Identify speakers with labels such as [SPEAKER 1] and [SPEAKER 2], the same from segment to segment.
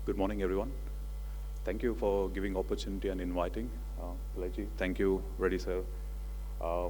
[SPEAKER 1] Good morning, everyone. Thank you for giving opportunity and inviting. Pilaji, thank you, Reddy sir.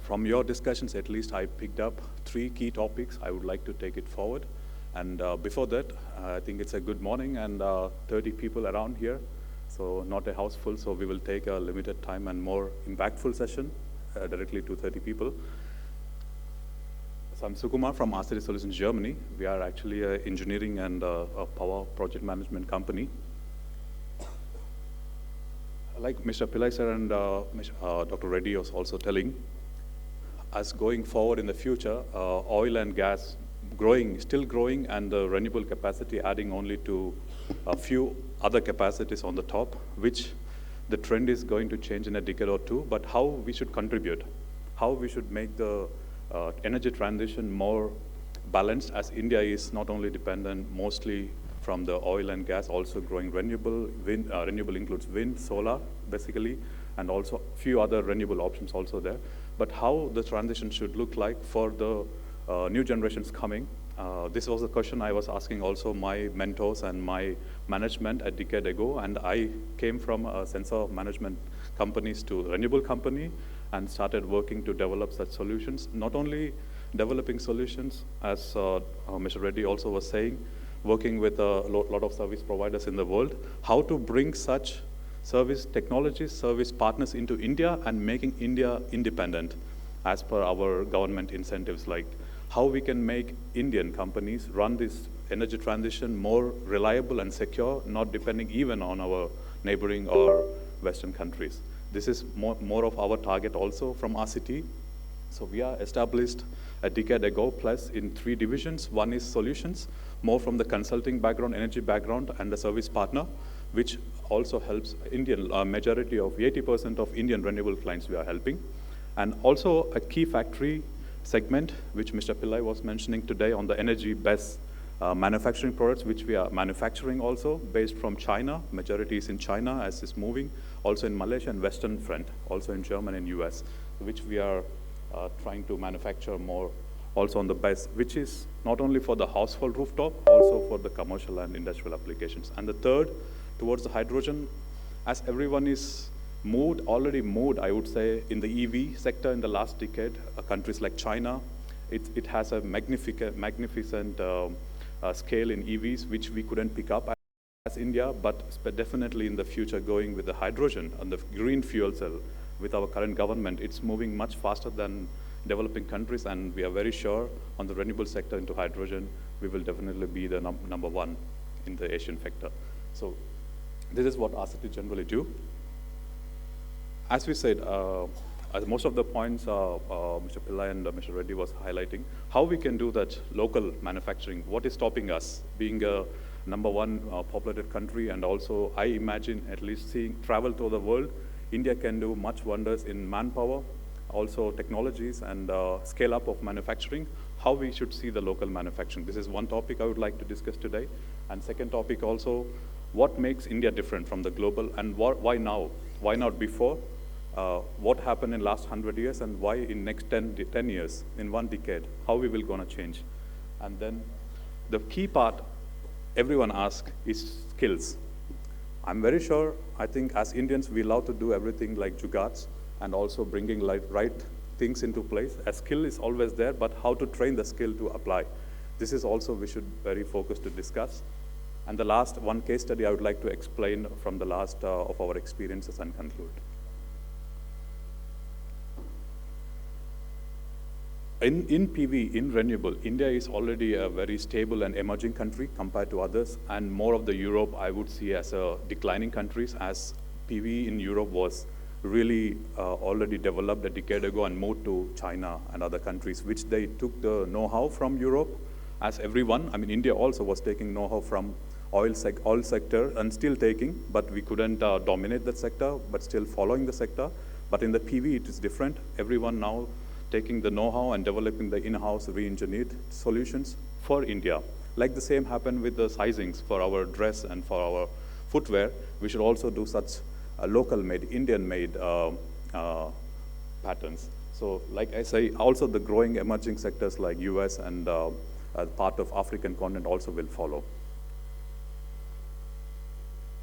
[SPEAKER 1] From your discussions, at least, I picked up 3 key topics. I would like to take it forward. And before that, I think it's a good morning and 30 people around here. So not a house full, so we will take a limited time and more impactful session directly to 30 people. So I'm Sukumar from RCT Solutions, Germany. We are actually an engineering and a power project management company. Like Mr. Pillai sir and Dr. Reddy was also telling, as going forward in the future, oil and gas still growing, and the renewable capacity adding only to a few other capacities on the top, which the trend is going to change in a decade or two, but how we should contribute, how we should make the energy transition more balanced, as India is not only dependent mostly from the oil and gas, also growing renewable. Renewable includes wind, solar, basically, and also a few other renewable options also there. But how the transition should look like for the new generations coming. This was the question I was asking also my mentors and my management a decade ago, and I came from a sensor management companies to renewable company and started working to develop such solutions. Not only developing solutions, as Mr. Reddy also was saying, working with a lot of service providers in the world, how to bring such service technologies, service partners into India and making India independent as per our government incentives, like how we can make Indian companies run this energy transition more reliable and secure, not depending even on our neighboring or Western countries. This is more of our target also from RCT. So we are established a decade ago plus in 3 divisions. One is solutions, more from the consulting background, energy background, and the service partner, which also helps Indian, majority of 80% of Indian renewable clients we are helping. And also a key factory segment, which Mr. Pillai was mentioning today on the energy best manufacturing products, which we are manufacturing also based from China. Majority is in China as is moving, also in Malaysia and Western front, also in Germany and US, which we are trying to manufacture more also on the base, which is not only for the household rooftop, also for the commercial and industrial applications. And the third, towards the hydrogen, as everyone is already moved, I would say, in the EV sector in the last decade, countries like China, it has a magnificent scale in EVs, which we couldn't pick up as India, but definitely in the future going with the hydrogen and the green fuel cell with our current government, it's moving much faster than developing countries, and we are very sure on the renewable sector into hydrogen, we will definitely be the number 1 in the Asian sector. So this is what RCT generally do. As we said, as most of the points Mr. Pillai and Mr. Reddy was highlighting, how we can do that local manufacturing, what is stopping us being a number 1 populated country, and also I imagine at least travel to the world, India can do much wonders in manpower, also technologies and scale up of manufacturing, how we should see the local manufacturing. This is one topic I would like to discuss today. And second topic also, what makes India different from the global, and why now? Why not before? What happened in last 100 years, and why in next 10 years, in 1 decade, how we will gonna change? And then the key part everyone asks is skills. I'm very sure, I think as Indians, we love to do everything like jugads and also bringing right things into place. A skill is always there, but how to train the skill to apply. This is also we should very focused to discuss. And the last one case study I would like to explain from the last of our experiences and conclude. In PV, in renewable, India is already a very stable and emerging country compared to others, and more of the Europe I would see as a declining countries, as PV in Europe was really already developed a decade ago and moved to China and other countries, which they took the know-how from Europe, as everyone, I mean India also was taking know-how from oil sector and still taking, but we couldn't dominate that sector, but still following the sector. But in the PV it is different. Everyone now taking the know-how and developing the in-house re-engineered solutions for India. Like the same happened with the sizings for our dress and for our footwear. We should also do such local-made, Indian-made patterns. So like I say, also the growing emerging sectors like US and part of African continent also will follow.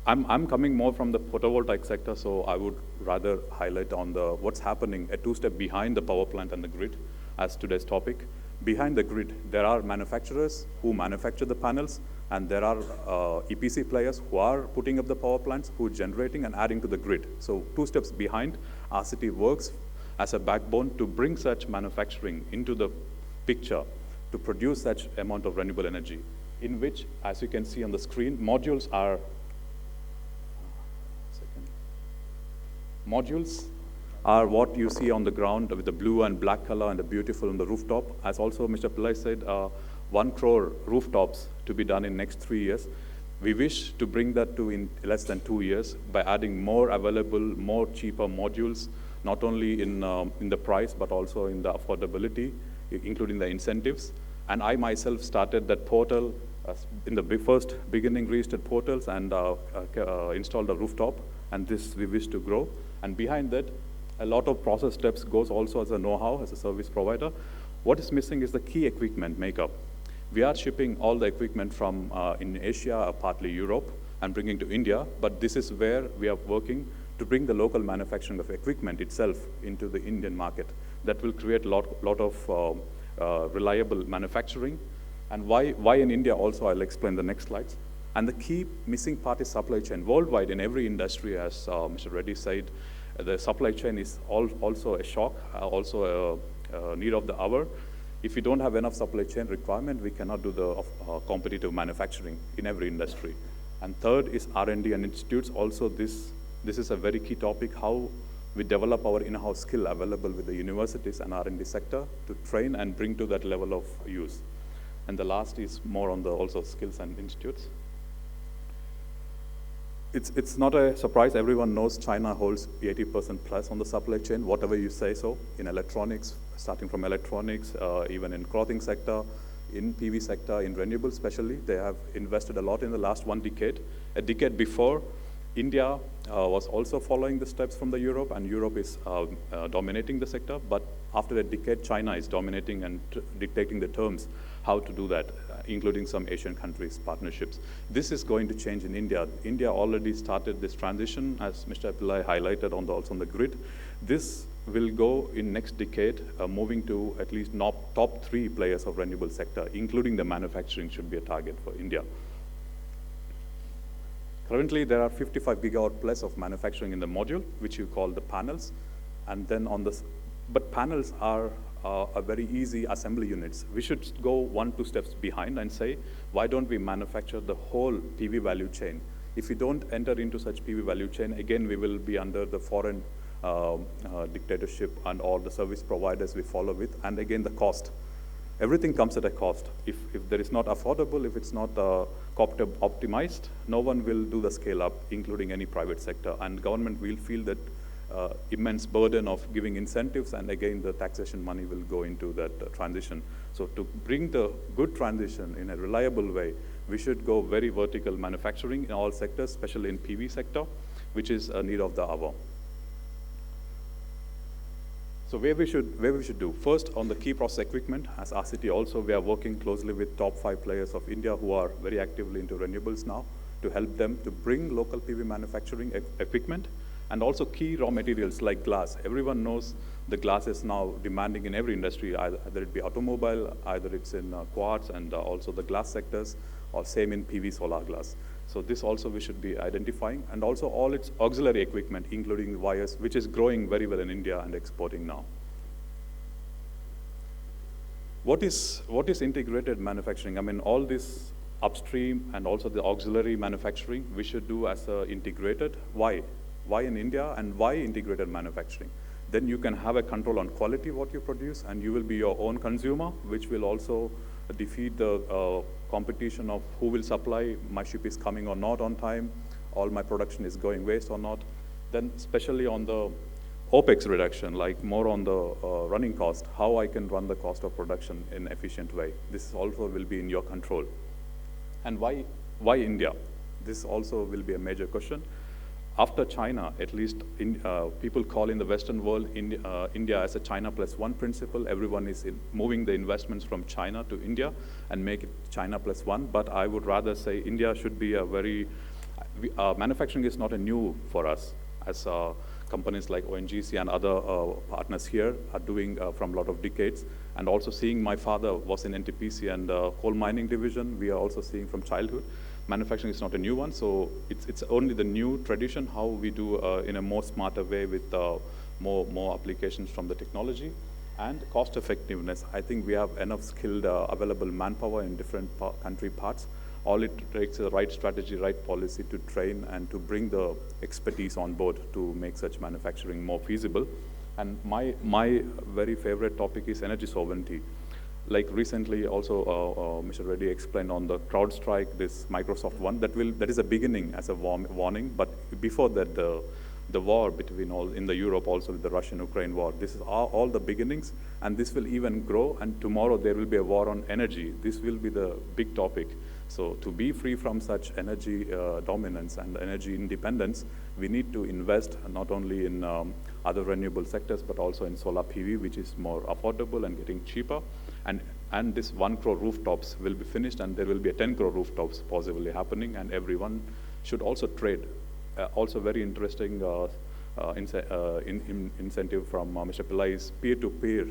[SPEAKER 1] I'm coming more from the photovoltaic sector, so I would rather highlight on what's happening a two-step behind the power plant and the grid as today's topic. Behind the grid, there are manufacturers who manufacture the panels, and there are EPC players who are putting up the power plants, who are generating and adding to the grid. So 2 steps behind, RCT works as a backbone to bring such manufacturing into the picture to produce such amount of renewable energy, in which, as you can see on the screen, modules are what you see on the ground with the blue and black color and the beautiful on the rooftop. As also Mr. Pillai said, 1 crore rooftops to be done in next 3 years. We wish to bring that to in less than 2 years by adding more available, more cheaper modules, not only in the price, but also in the affordability, including the incentives. And I myself started that portal in the first beginning, registered portals and installed a rooftop, and this we wish to grow. And behind that, a lot of process steps goes also as a know-how, as a service provider. What is missing is the key equipment makeup. We are shipping all the equipment from in Asia, partly Europe, and bringing to India, but this is where we are working to bring the local manufacturing of equipment itself into the Indian market. That will create a lot of reliable manufacturing. And why in India also, I'll explain the next slides. And the key missing part is supply chain. Worldwide, in every industry, as Mr. Reddy said, the supply chain is also a shock, also a need of the hour. If we don't have enough supply chain requirement, we cannot do the competitive manufacturing in every industry. And third is R&D and institutes. Also, this is a very key topic, how we develop our in-house skill available with the universities and R&D sector to train and bring to that level of use. And the last is more on the also skills and institutes. It's not a surprise. Everyone knows China holds 80% plus on the supply chain, whatever you say so, in electronics, starting from electronics, even in clothing sector, in PV sector, in renewable especially. They have invested a lot in the last 1 decade. A decade before, India was also following the steps from the Europe, and Europe is dominating the sector. But after a decade, China is dominating and dictating the terms how to do that, including some Asian countries' partnerships. This is going to change in India. India already started this transition, as Mr. Pillai highlighted also on the grid. This will go in next decade, moving to at least top 3 players of renewable sector, including the manufacturing should be a target for India. Currently, there are 55 gigawatt plus of manufacturing in the module, which you call the panels. And then but panels are very easy assembly units. We should go 1-2 steps behind and say, why don't we manufacture the whole PV value chain? If we don't enter into such PV value chain, again, we will be under the foreign dictatorship and all the service providers we follow with, and again, the cost. Everything comes at a cost. If there is not affordable, if it's not optimized, no one will do the scale up, including any private sector, and government will feel that immense burden of giving incentives, and again, the taxation money will go into that transition. So to bring the good transition in a reliable way, we should go very vertical manufacturing in all sectors, especially in PV sector, which is a need of the hour. So where we should do? First, on the key process equipment, as RCT also, we are working closely with top 5 players of India who are very actively into renewables now, to help them to bring local PV manufacturing equipment, and also key raw materials like glass. Everyone knows the glass is now demanding in every industry, either it be automobile, either it's in quartz and also the glass sectors, or same in PV solar glass. So this also we should be identifying, and also all its auxiliary equipment, including wires, which is growing very well in India and exporting now. What is integrated manufacturing? I mean, all this upstream and also the auxiliary manufacturing, we should do as integrated. Why? Why in India, and why integrated manufacturing? Then you can have a control on quality, what you produce, and you will be your own consumer, which will also defeat the competition of who will supply, my ship is coming or not on time, all my production is going waste or not. Then especially on the OPEX reduction, like more on the running cost, how I can run the cost of production in an efficient way. This also will be in your control. And why India? This also will be a major question. After China, at least people call in the Western world India as a China plus 1 principle. Everyone is moving the investments from China to India and make it China plus 1. But I would rather say India should be a very Manufacturing is not a new for us, as companies like ONGC and other partners here are doing from a lot of decades. And also seeing my father was in NTPC and coal mining division, we are also seeing from childhood. Manufacturing is not a new one, so it's only the new tradition, how we do in a more smarter way with more applications from the technology. And cost effectiveness. I think we have enough skilled available manpower in different country parts. All it takes is the right strategy, right policy to train and to bring the expertise on board to make such manufacturing more feasible. And my very favorite topic is energy sovereignty. Like recently also Mr. Reddy explained on the CrowdStrike, this Microsoft one, that is a beginning as a warning, but before that the war between in the Europe also with the Russian-Ukraine war, this is all the beginnings, and this will even grow, and tomorrow there will be a war on energy. This will be the big topic. So to be free from such energy dominance and energy independence, we need to invest not only in other renewable sectors, but also in solar PV, which is more affordable and getting cheaper. And this 1 crore rooftops will be finished, and there will be a 10 crore rooftops possibly happening, and everyone should also trade. Also very interesting incentive from Mr. Pillai is peer-to-peer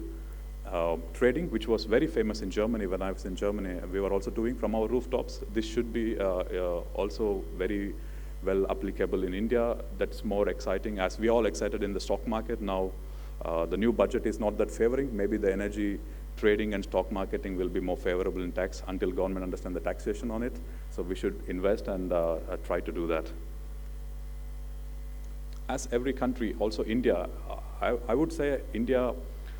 [SPEAKER 1] trading, which was very famous in Germany. When I was in Germany, we were also doing from our rooftops. This should be also very well applicable in India. That's more exciting, as we all excited in the stock market. Now the new budget is not that favoring. Maybe the energy trading and stock marketing will be more favorable in tax until government understands the taxation on it. So we should invest and try to do that. As every country, also India, I would say India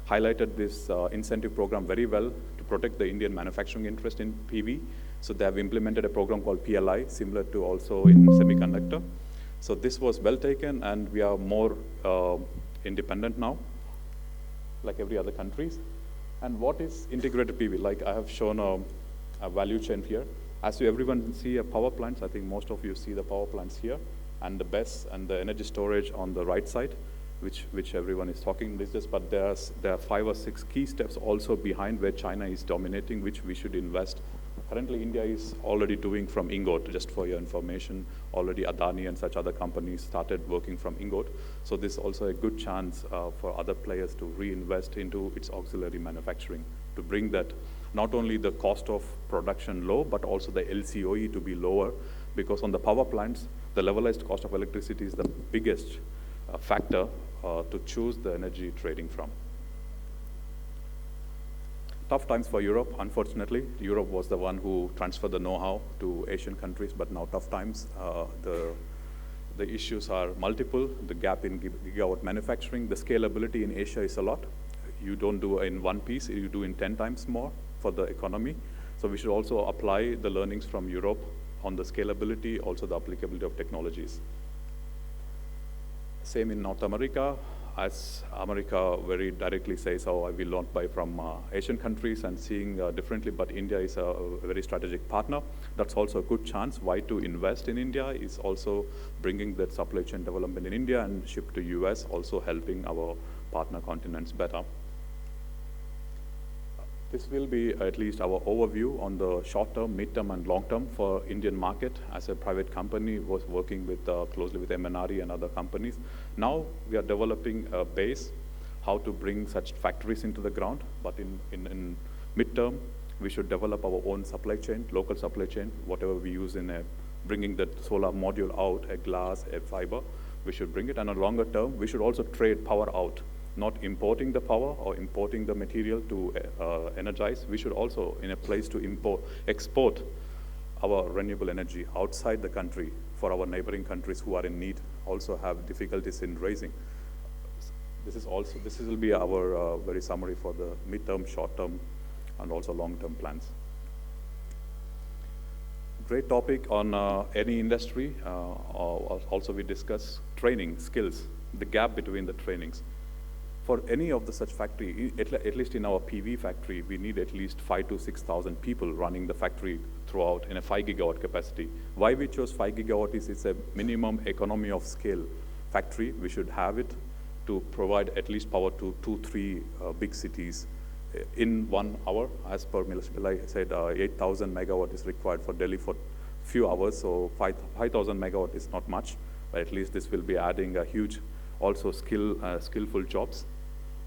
[SPEAKER 1] highlighted this incentive program very well to protect the Indian manufacturing interest in PV. So they have implemented a program called PLI, similar to also in semiconductor. So this was well taken, and we are more independent now, like every other countries. And what is integrated PV? Like I have shown a value chain here. As everyone see power plants, I think most of you see the power plants here, and the BESS and the energy storage on the right side, which everyone is talking this, but there are 5 or 6 key steps also behind where China is dominating, which we should invest. Currently, India is already doing from ingot, just for your information. Already Adani and such other companies started working from ingot. So this is also a good chance for other players to reinvest into its auxiliary manufacturing, to bring that not only the cost of production low, but also the LCOE to be lower, because on the power plants, the levelized cost of electricity is the biggest factor to choose the energy trading from. Tough times for Europe, unfortunately. Europe was the one who transferred the know-how to Asian countries, but now tough times. The issues are multiple. The gap in gigawatt manufacturing, the scalability in Asia is a lot. You don't do in one piece, you do in 10 times more for the economy. So we should also apply the learnings from Europe on the scalability, also the applicability of technologies. Same in North America, as America very directly says, oh, I will not buy from Asian countries and seeing differently, but India is a very strategic partner. That's also a good chance. Why to invest in India is also bringing that supply chain development in India and ship to US, also helping our partner continents better. This will be at least our overview on the short term, mid term, and long term for Indian market. As a private company, was working with closely with MNRE and other companies. Now we are developing a base, how to bring such factories into the ground. But in mid term, we should develop our own supply chain, local supply chain, whatever we use in bringing that solar module out, a glass, a fiber. We should bring it. And on longer term, we should also trade power out. Not importing the power or importing the material to energize. We should also, in a place to export our renewable energy outside the country for our neighboring countries who are in need, also have difficulties in raising. This will be our very summary for the mid-term, short-term, and also long-term plans. Great topic on any industry. Also we discuss training, skills, the gap between the trainings. For any of the such factory, at least in our PV factory, we need at least 5,000 to 6,000 people running the factory throughout in a 5 gigawatt capacity. Why we chose 5 gigawatt is it's a minimum economy of scale factory. We should have it to provide at least power to 2-3 big cities in 1 hour. As per Mr. Pillai said, 8,000 megawatt is required for Delhi for few hours, so 5,000 megawatt is not much, but at least this will be adding a huge, also skillful jobs,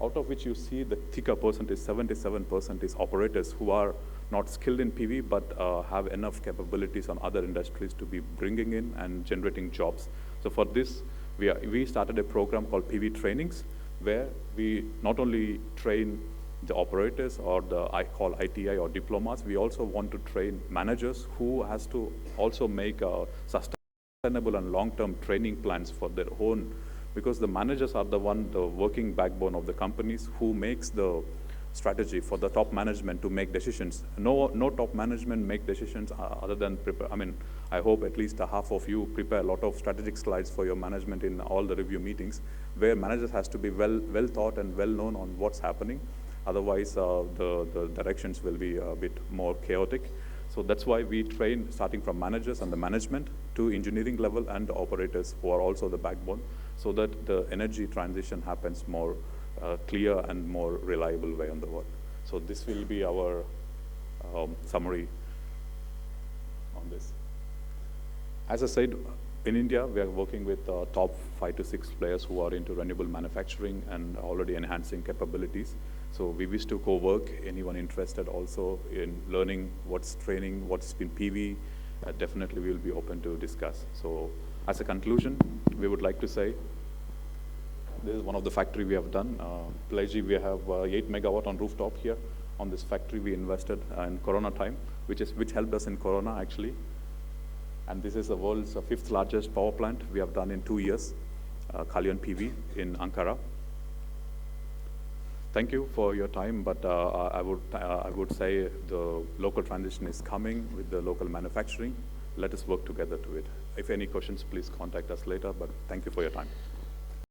[SPEAKER 1] out of which you see the thicker percentage, 77% is operators who are not skilled in PV, but have enough capabilities on other industries to be bringing in and generating jobs. So for this, we started a program called PV Trainings, where we not only train the operators or the I call ITI or diplomas, we also want to train managers who has to also make sustainable and long-term training plans for their own, because the managers are the working backbone of the companies who makes the strategy for the top management to make decisions. No top management make decisions other than prepare. I mean, I hope at least a half of you prepare a lot of strategic slides for your management in all the review meetings, where managers has to be well thought and well known on what's happening. Otherwise, the directions will be a bit more chaotic. So that's why we train starting from managers and the management to engineering level and operators who are also the backbone, so that the energy transition happens more clear and more reliable way on the world. So this will be our summary on this. As I said, in India, we are working with top 5 to 6 players who are into renewable manufacturing and already enhancing capabilities. So we wish to co-work. Anyone interested also in learning what's training, what's been PV, definitely we will be open to discuss. So as a conclusion, we would like to say, this is one of the factory we have done. Pilaiji, we have 8 megawatt on rooftop here. On this factory we invested in Corona time, which helped us in Corona actually. And this is the world's 5th largest power plant we have done in 2 years, Kalyan PV in Ankara. Thank you for your time, but I would say the local transition is coming with the local manufacturing. Let us work together to it. If any questions, please contact us later, but thank you for your time.